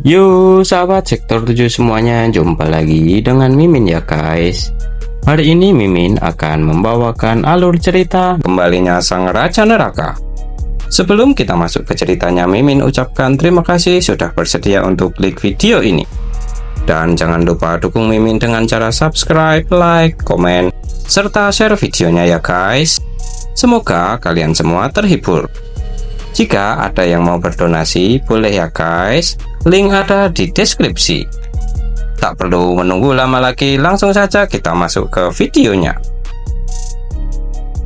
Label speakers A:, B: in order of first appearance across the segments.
A: Yo sahabat sektor 7 semuanya, jumpa lagi dengan Mimin ya guys. Hari ini Mimin akan membawakan alur cerita kembalinya sang Raja Neraka. Sebelum kita masuk ke ceritanya, Mimin ucapkan terima kasih sudah bersedia untuk klik video ini. Dan jangan lupa dukung Mimin dengan cara subscribe, like, komen, serta share videonya ya guys. Semoga kalian semua terhibur. Jika ada yang mau berdonasi, boleh ya guys. Link ada di deskripsi. Tak perlu menunggu lama lagi, langsung saja kita masuk ke videonya.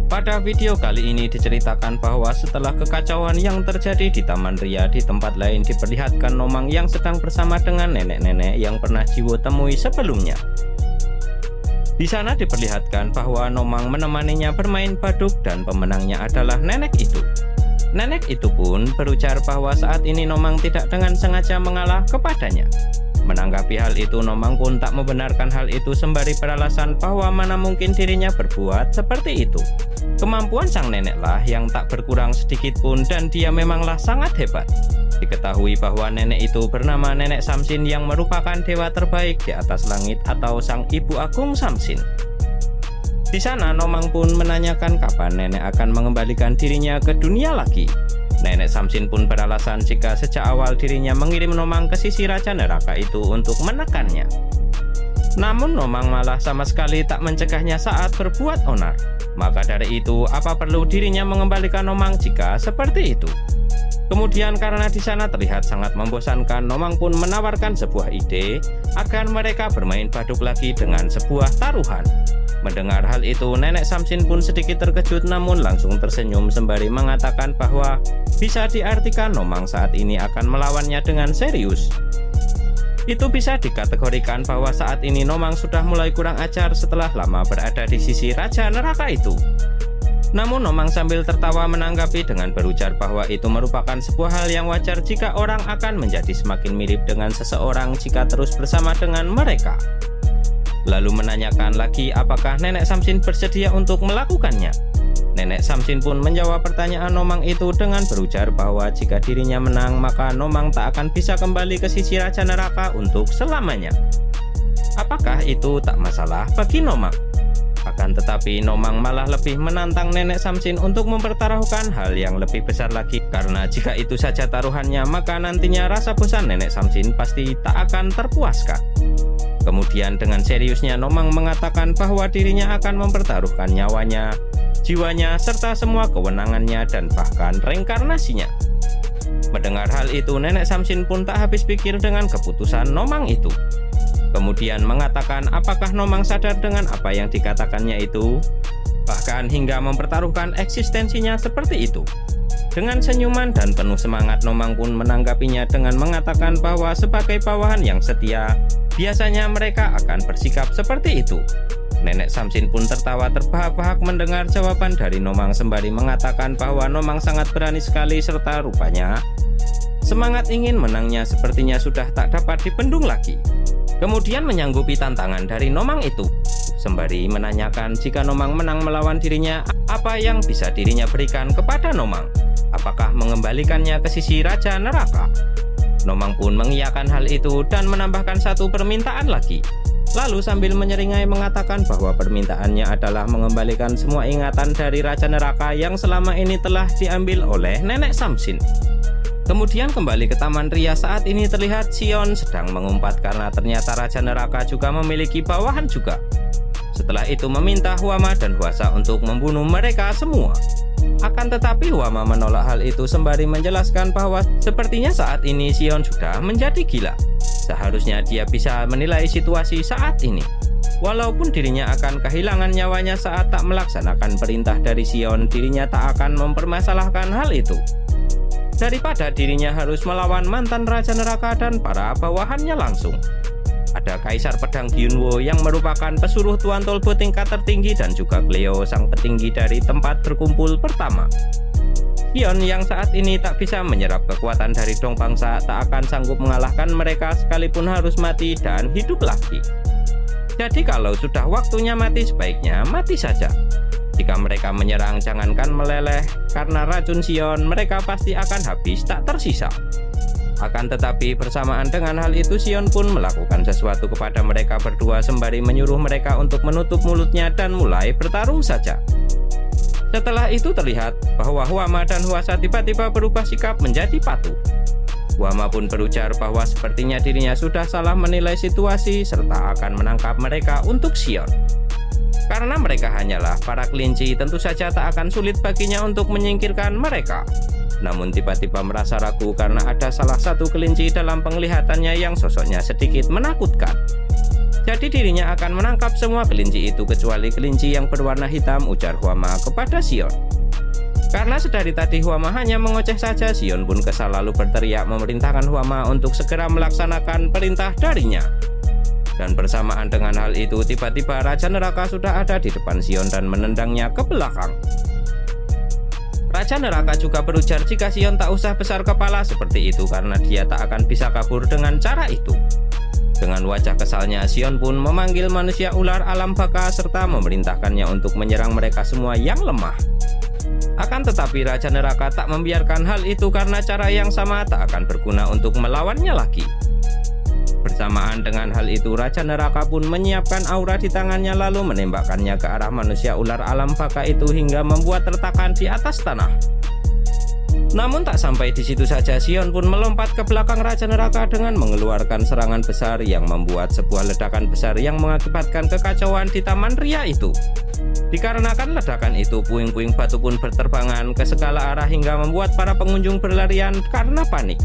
A: Pada video kali ini diceritakan bahwa setelah kekacauan yang terjadi di Taman Ria, di tempat lain diperlihatkan Nomang yang sedang bersama dengan nenek-nenek yang pernah Jiwo temui sebelumnya. Di sana diperlihatkan bahwa Nomang menemaninya bermain baduk dan pemenangnya adalah nenek itu. Nenek itu pun berujar bahwa saat ini Nomang tidak dengan sengaja mengalah kepadanya. Menanggapi hal itu, Nomang pun tak membenarkan hal itu sembari beralasan bahwa mana mungkin dirinya berbuat seperti itu. Kemampuan sang neneklah yang tak berkurang sedikit pun dan dia memanglah sangat hebat. Diketahui bahwa nenek itu bernama Nenek Samsin yang merupakan dewa terbaik di atas langit atau sang Ibu Agung Samsin. Di sana Nomang pun menanyakan kapan nenek akan mengembalikan dirinya ke dunia lagi. Nenek Samsin pun beralasan jika sejak awal dirinya mengirim Nomang ke sisi Raja Neraka itu untuk menekannya. Namun Nomang malah sama sekali tak mencegahnya saat berbuat onar. Maka dari itu, apa perlu dirinya mengembalikan Nomang jika seperti itu? Kemudian karena di sana terlihat sangat membosankan, Nomang pun menawarkan sebuah ide agar mereka bermain baduk lagi dengan sebuah taruhan. Mendengar hal itu, Nenek Samsin pun sedikit terkejut namun langsung tersenyum sembari mengatakan bahwa bisa diartikan Nomang saat ini akan melawannya dengan serius. Itu bisa dikategorikan bahwa saat ini Nomang sudah mulai kurang ajar setelah lama berada di sisi Raja Neraka itu. Namun Nomang sambil tertawa menanggapi dengan berujar bahwa itu merupakan sebuah hal yang wajar jika orang akan menjadi semakin mirip dengan seseorang jika terus bersama dengan mereka. Lalu menanyakan lagi apakah Nenek Samsin bersedia untuk melakukannya. Nenek Samsin pun menjawab pertanyaan Nomang itu dengan berujar bahwa jika dirinya menang maka Nomang tak akan bisa kembali ke sisi Raja Neraka untuk selamanya. Apakah itu tak masalah bagi Nomang? Akan tetapi Nomang malah lebih menantang Nenek Samsin untuk mempertaruhkan hal yang lebih besar lagi, karena jika itu saja taruhannya maka nantinya rasa bosan Nenek Samsin pasti tak akan terpuaskan. Kemudian dengan seriusnya Nomang mengatakan bahwa dirinya akan mempertaruhkan nyawanya, jiwanya, serta semua kewenangannya dan bahkan reinkarnasinya. Mendengar hal itu, Nenek Samsin pun tak habis pikir dengan keputusan Nomang itu. Kemudian mengatakan apakah Nomang sadar dengan apa yang dikatakannya itu, bahkan hingga mempertaruhkan eksistensinya seperti itu. Dengan senyuman dan penuh semangat, Nomang pun menanggapinya dengan mengatakan bahwa sebagai bawahan yang setia, biasanya mereka akan bersikap seperti itu. Nenek Samsin pun tertawa terbahak-bahak mendengar jawaban dari Nomang sembari mengatakan bahwa Nomang sangat berani sekali serta rupanya semangat ingin menangnya sepertinya sudah tak dapat dibendung lagi. Kemudian menyanggupi tantangan dari Nomang itu, sembari menanyakan jika Nomang menang melawan dirinya, apa yang bisa dirinya berikan kepada Nomang? Apakah mengembalikannya ke sisi Raja Neraka? Nomang pun mengiyakan hal itu dan menambahkan satu permintaan lagi. Lalu sambil menyeringai mengatakan bahwa permintaannya adalah mengembalikan semua ingatan dari Raja Neraka yang selama ini telah diambil oleh Nenek Samsin. Kemudian kembali ke Taman Ria, saat ini terlihat Sion sedang mengumpat karena ternyata Raja Neraka juga memiliki bawahan juga. Setelah itu meminta Huama dan Huasa untuk membunuh mereka semua. Akan tetapi Huama menolak hal itu sembari menjelaskan bahwa sepertinya saat ini Sion sudah menjadi gila. Seharusnya dia bisa menilai situasi saat ini. Walaupun dirinya akan kehilangan nyawanya saat tak melaksanakan perintah dari Sion, dirinya tak akan mempermasalahkan hal itu. Daripada dirinya harus melawan mantan Raja Neraka dan para bawahannya langsung. Ada Kaisar Pedang Gyunwo yang merupakan pesuruh Tuan Tolbo tingkat tertinggi dan juga Cleo sang petinggi dari tempat berkumpul pertama. Sion yang saat ini tak bisa menyerap kekuatan dari Dong Bangsa tak akan sanggup mengalahkan mereka sekalipun harus mati dan hidup lagi. Jadi kalau sudah waktunya mati sebaiknya mati saja. Jika mereka menyerang jangankan meleleh, karena racun Sion mereka pasti akan habis tak tersisa. Akan tetapi bersamaan dengan hal itu Sion pun melakukan sesuatu kepada mereka berdua sembari menyuruh mereka untuk menutup mulutnya dan mulai bertarung saja. Setelah itu terlihat bahwa Huama dan Hwasa tiba-tiba berubah sikap menjadi patuh. Huama pun berujar bahwa sepertinya dirinya sudah salah menilai situasi serta akan menangkap mereka untuk Sion. Karena mereka hanyalah para kelinci, tentu saja tak akan sulit baginya untuk menyingkirkan mereka. Namun tiba-tiba merasa ragu karena ada salah satu kelinci dalam penglihatannya yang sosoknya sedikit menakutkan. Jadi dirinya akan menangkap semua kelinci itu kecuali kelinci yang berwarna hitam, ujar Huama kepada Sion. Karena sedari tadi Huama hanya mengoceh saja, Sion pun kesal lalu berteriak memerintahkan Huama untuk segera melaksanakan perintah darinya. Dan bersamaan dengan hal itu tiba-tiba Raja Neraka sudah ada di depan Sion dan menendangnya ke belakang. Raja Neraka juga berujar jika Sion tak usah besar kepala seperti itu karena dia tak akan bisa kabur dengan cara itu. Dengan wajah kesalnya Sion pun memanggil manusia ular alam baka serta memerintahkannya untuk menyerang mereka semua yang lemah. Akan tetapi Raja Neraka tak membiarkan hal itu karena cara yang sama tak akan berguna untuk melawannya lagi. Bersamaan dengan hal itu Raja Neraka pun menyiapkan aura di tangannya lalu menembakkannya ke arah manusia ular alam baka itu hingga membuat retakan di atas tanah. Namun tak sampai di situ saja, Sion pun melompat ke belakang Raja Neraka dengan mengeluarkan serangan besar yang membuat sebuah ledakan besar yang mengakibatkan kekacauan di Taman Ria itu. Dikarenakan ledakan itu, puing-puing batu pun berterbangan ke segala arah hingga membuat para pengunjung berlarian karena panik.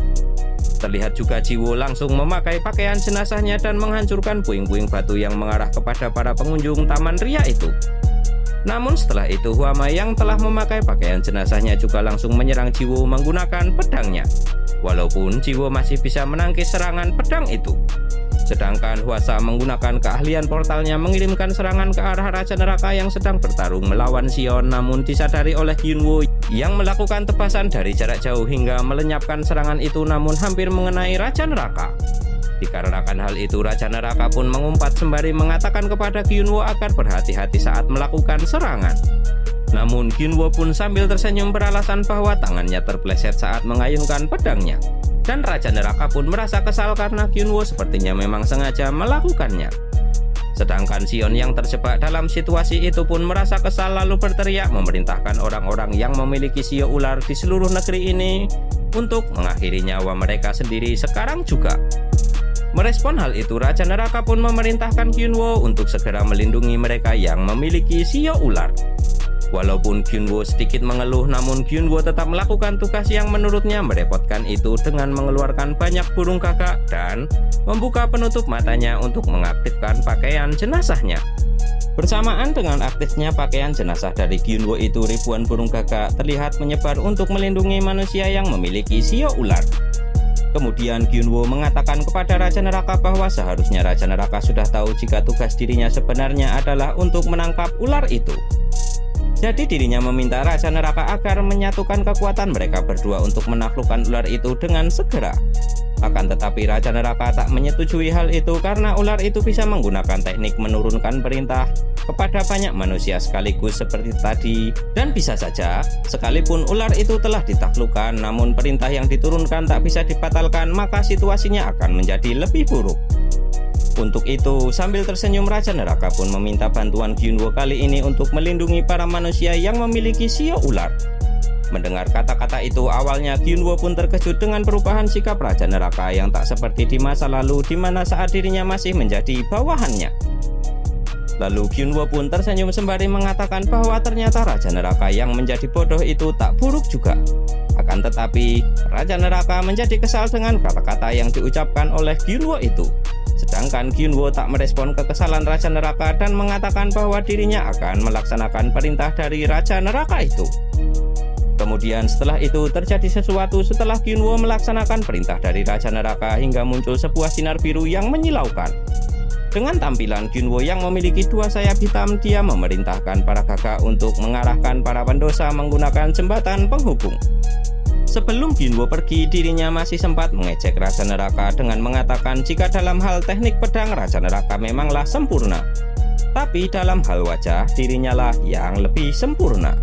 A: Terlihat juga Jiwo langsung memakai pakaian jenazahnya dan menghancurkan puing-puing batu yang mengarah kepada para pengunjung Taman Ria itu. Namun setelah itu Huama yang telah memakai pakaian jenazahnya juga langsung menyerang Jiwo menggunakan pedangnya. Walaupun Jiwo masih bisa menangkis serangan pedang itu. Sedangkan Hwasa menggunakan keahlian portalnya mengirimkan serangan ke arah Raja Neraka yang sedang bertarung melawan Sion, namun disadari oleh Gyunwoo yang melakukan tebasan dari jarak jauh hingga melenyapkan serangan itu namun hampir mengenai Raja Neraka. Dikarenakan hal itu Raja Neraka pun mengumpat sembari mengatakan kepada Gyunwoo agar berhati-hati saat melakukan serangan. Namun Gyunwoo pun sambil tersenyum beralasan bahwa tangannya terpleset saat mengayunkan pedangnya. Dan Raja Neraka pun merasa kesal karena Gyunwoo sepertinya memang sengaja melakukannya. Sedangkan Sion yang terjebak dalam situasi itu pun merasa kesal lalu berteriak memerintahkan orang-orang yang memiliki sio ular di seluruh negeri ini untuk mengakhiri nyawa mereka sendiri sekarang juga. Merespon hal itu Raja Neraka pun memerintahkan Gyunwoo untuk segera melindungi mereka yang memiliki sio ular. Walaupun Gyunwoo sedikit mengeluh, namun Gyunwoo tetap melakukan tugas yang menurutnya merepotkan itu dengan mengeluarkan banyak burung gagak dan membuka penutup matanya untuk mengaktifkan pakaian jenazahnya. Bersamaan dengan aktifnya pakaian jenazah dari Gyunwoo itu, ribuan burung gagak terlihat menyebar untuk melindungi manusia yang memiliki sio ular. Kemudian Gyunwoo mengatakan kepada Raja Neraka bahwa seharusnya Raja Neraka sudah tahu jika tugas dirinya sebenarnya adalah untuk menangkap ular itu. Jadi dirinya meminta Raja Neraka agar menyatukan kekuatan mereka berdua untuk menaklukkan ular itu dengan segera. Akan tetapi Raja Neraka tak menyetujui hal itu karena ular itu bisa menggunakan teknik menurunkan perintah kepada banyak manusia sekaligus seperti tadi. Dan bisa saja, sekalipun ular itu telah ditaklukkan, namun perintah yang diturunkan tak bisa dibatalkan, maka situasinya akan menjadi lebih buruk. Untuk itu, sambil tersenyum Raja Neraka pun meminta bantuan Gyunwoo kali ini untuk melindungi para manusia yang memiliki sio ular. Mendengar kata-kata itu, awalnya Gyunwoo pun terkejut dengan perubahan sikap Raja Neraka yang tak seperti di masa lalu di mana saat dirinya masih menjadi bawahannya. Lalu Gyunwoo pun tersenyum sembari mengatakan bahwa ternyata Raja Neraka yang menjadi bodoh itu tak buruk juga. Akan tetapi, Raja Neraka menjadi kesal dengan kata-kata yang diucapkan oleh Gyunwoo itu. Sedangkan Gyunwoo tak merespon kekesalan Raja Neraka dan mengatakan bahwa dirinya akan melaksanakan perintah dari Raja Neraka itu. Kemudian setelah itu terjadi sesuatu setelah Gyunwoo melaksanakan perintah dari Raja Neraka hingga muncul sebuah sinar biru yang menyilaukan. Dengan tampilan Gyunwoo yang memiliki dua sayap hitam, dia memerintahkan para gagak untuk mengarahkan para pendosa menggunakan jembatan penghubung. Sebelum Gyunwoo pergi, dirinya masih sempat mengejek Raja Neraka dengan mengatakan jika dalam hal teknik pedang Raja Neraka memanglah sempurna, tapi dalam hal wajah dirinya lah yang lebih sempurna.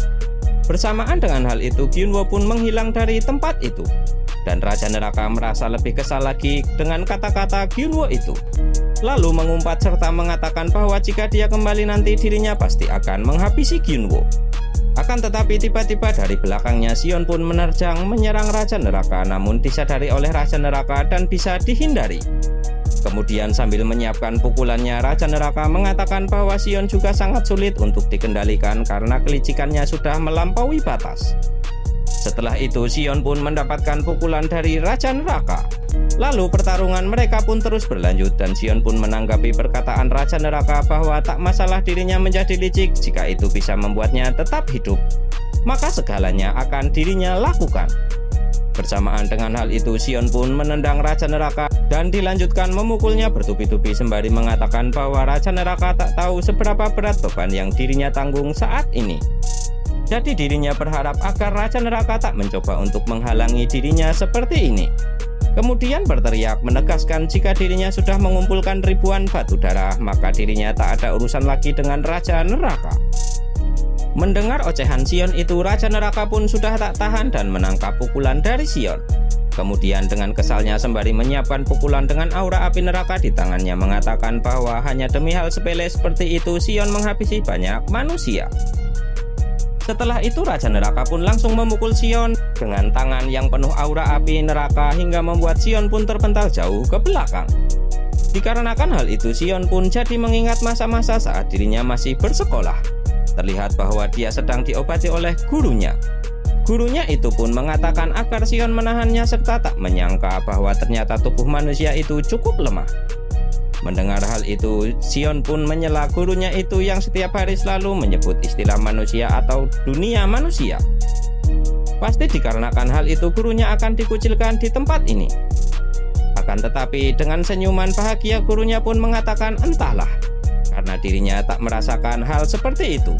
A: Bersamaan dengan hal itu, Gyunwoo pun menghilang dari tempat itu. Dan Raja Neraka merasa lebih kesal lagi dengan kata-kata Gyunwo itu. Lalu mengumpat serta mengatakan bahwa jika dia kembali nanti dirinya pasti akan menghabisi Gyunwo. Akan tetapi tiba-tiba dari belakangnya Sion pun menerjang menyerang Raja Neraka, namun disadari oleh Raja Neraka dan bisa dihindari. Kemudian sambil menyiapkan pukulannya, Raja Neraka mengatakan bahwa Sion juga sangat sulit untuk dikendalikan karena kelicikannya sudah melampaui batas. Setelah itu Sion pun mendapatkan pukulan dari Raja Neraka. Lalu pertarungan mereka pun terus berlanjut dan Sion pun menanggapi perkataan Raja Neraka bahwa tak masalah dirinya menjadi licik jika itu bisa membuatnya tetap hidup. Maka segalanya akan dirinya lakukan. Bersamaan dengan hal itu Sion pun menendang Raja Neraka dan dilanjutkan memukulnya bertubi-tubi sembari mengatakan bahwa Raja Neraka tak tahu seberapa berat beban yang dirinya tanggung saat ini. Jadi dirinya berharap agar Raja Neraka tak mencoba untuk menghalangi dirinya seperti ini. Kemudian berteriak menegaskan jika dirinya sudah mengumpulkan ribuan batu darah, maka dirinya tak ada urusan lagi dengan Raja Neraka. Mendengar ocehan Sion itu, Raja Neraka pun sudah tak tahan dan menangkap pukulan dari Sion. Kemudian dengan kesalnya sembari menyiapkan pukulan dengan aura api neraka di tangannya mengatakan bahwa hanya demi hal sepele seperti itu Sion menghabisi banyak manusia. Setelah itu Raja Neraka pun langsung memukul Sion dengan tangan yang penuh aura api neraka hingga membuat Sion pun terpental jauh ke belakang. Dikarenakan hal itu Sion pun jadi mengingat masa-masa saat dirinya masih bersekolah. Terlihat bahwa dia sedang diobati oleh gurunya. Gurunya itu pun mengatakan agar Sion menahannya serta tak menyangka bahwa ternyata tubuh manusia itu cukup lemah. Mendengar hal itu, Sion pun menyela gurunya itu yang setiap hari selalu menyebut istilah manusia atau dunia manusia. Pasti dikarenakan hal itu gurunya akan dikucilkan di tempat ini. Akan tetapi dengan senyuman bahagia gurunya pun mengatakan entahlah, karena dirinya tak merasakan hal seperti itu.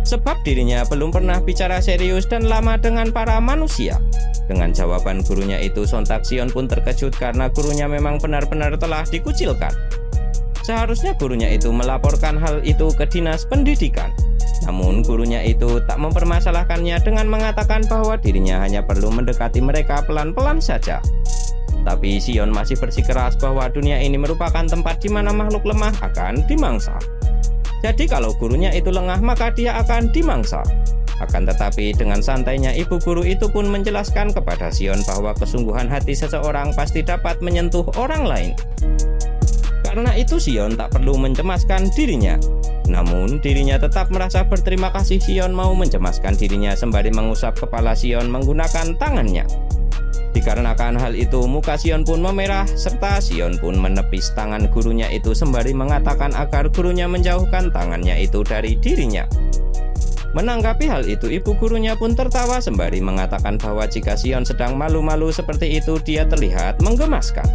A: Sebab dirinya belum pernah bicara serius dan lama dengan para manusia. Dengan jawaban gurunya itu sontak Sion pun terkejut karena gurunya memang benar-benar telah dikucilkan. Seharusnya gurunya itu melaporkan hal itu ke dinas pendidikan. Namun gurunya itu tak mempermasalahkannya dengan mengatakan bahwa dirinya hanya perlu mendekati mereka pelan-pelan saja. Tapi Sion masih bersikeras bahwa dunia ini merupakan tempat di mana makhluk lemah akan dimangsa. Jadi kalau gurunya itu lengah maka dia akan dimangsa. Akan tetapi dengan santainya ibu guru itu pun menjelaskan kepada Sion bahwa kesungguhan hati seseorang pasti dapat menyentuh orang lain. Karena itu Sion tak perlu mencemaskan dirinya. Namun dirinya tetap merasa berterima kasih Sion mau mencemaskan dirinya sembari mengusap kepala Sion menggunakan tangannya. Dikarenakan hal itu muka Sion pun memerah serta Sion pun menepis tangan gurunya itu sembari mengatakan agar gurunya menjauhkan tangannya itu dari dirinya. Menanggapi hal itu ibu gurunya pun tertawa sembari mengatakan bahwa jika Sion sedang malu-malu seperti itu dia terlihat menggemaskan.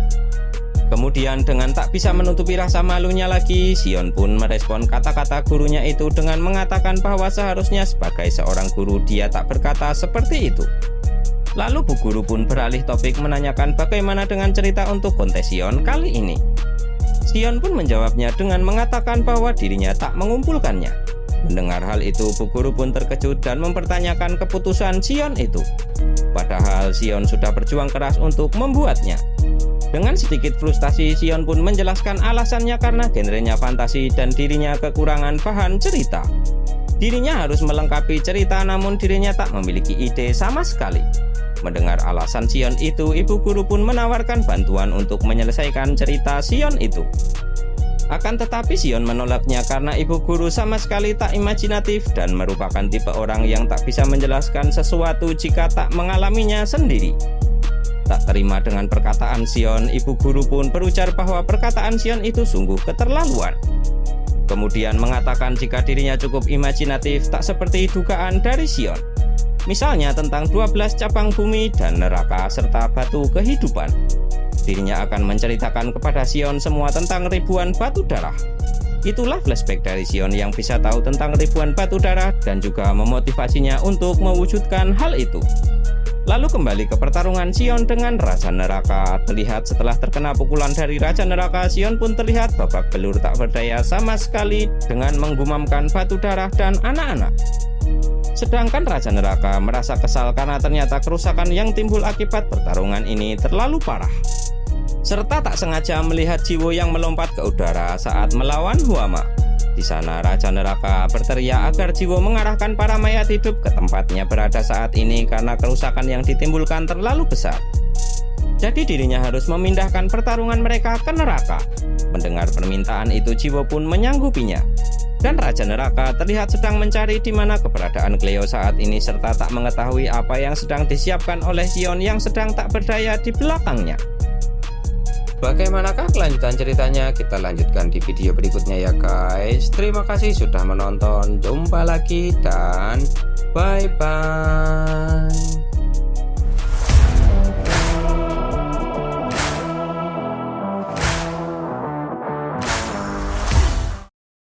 A: Kemudian dengan tak bisa menutupi rasa malunya lagi, Sion pun merespon kata-kata gurunya itu dengan mengatakan bahwa seharusnya sebagai seorang guru dia tak berkata seperti itu. Lalu bu guru pun beralih topik menanyakan bagaimana dengan cerita untuk kontes Sion kali ini. Sion pun menjawabnya dengan mengatakan bahwa dirinya tak mengumpulkannya. Mendengar hal itu, bu guru pun terkejut dan mempertanyakan keputusan Sion itu. Padahal Sion sudah berjuang keras untuk membuatnya. Dengan sedikit frustasi, Sion pun menjelaskan alasannya karena genrenya fantasi dan dirinya kekurangan bahan cerita. Dirinya harus melengkapi cerita namun dirinya tak memiliki ide sama sekali. Mendengar alasan Sion itu, ibu guru pun menawarkan bantuan untuk menyelesaikan cerita Sion itu. Akan tetapi Sion menolaknya karena ibu guru sama sekali tak imajinatif dan merupakan tipe orang yang tak bisa menjelaskan sesuatu jika tak mengalaminya sendiri. Tak terima dengan perkataan Sion, ibu guru pun berujar bahwa perkataan Sion itu sungguh keterlaluan. Kemudian mengatakan jika dirinya cukup imajinatif tak seperti dugaan dari Sion. Misalnya tentang 12 cabang bumi dan neraka serta batu kehidupan. Dirinya akan menceritakan kepada Sion semua tentang ribuan batu darah. Itulah flashback dari Sion yang bisa tahu tentang ribuan batu darah dan juga memotivasinya untuk mewujudkan hal itu. Lalu kembali ke pertarungan Sion dengan Raja Neraka. Terlihat setelah terkena pukulan dari Raja Neraka, Sion pun terlihat babak belur tak berdaya sama sekali dengan menggumamkan batu darah dan anak-anak. Sedangkan Raja Neraka merasa kesal karena ternyata kerusakan yang timbul akibat pertarungan ini terlalu parah, serta tak sengaja melihat Jiwo yang melompat ke udara saat melawan Huama. Di sana Raja Neraka berteriak agar Jiwo mengarahkan para mayat hidup ke tempatnya berada saat ini karena kerusakan yang ditimbulkan terlalu besar. Jadi dirinya harus memindahkan pertarungan mereka ke neraka. Mendengar permintaan itu, Jiwo pun menyanggupinya. Dan Raja Neraka terlihat sedang mencari di mana keberadaan Cleo saat ini serta tak mengetahui apa yang sedang disiapkan oleh Xion yang sedang tak berdaya di belakangnya. Bagaimanakah kelanjutan ceritanya? Kita lanjutkan di video berikutnya ya guys. Terima kasih sudah menonton. Jumpa lagi dan bye-bye.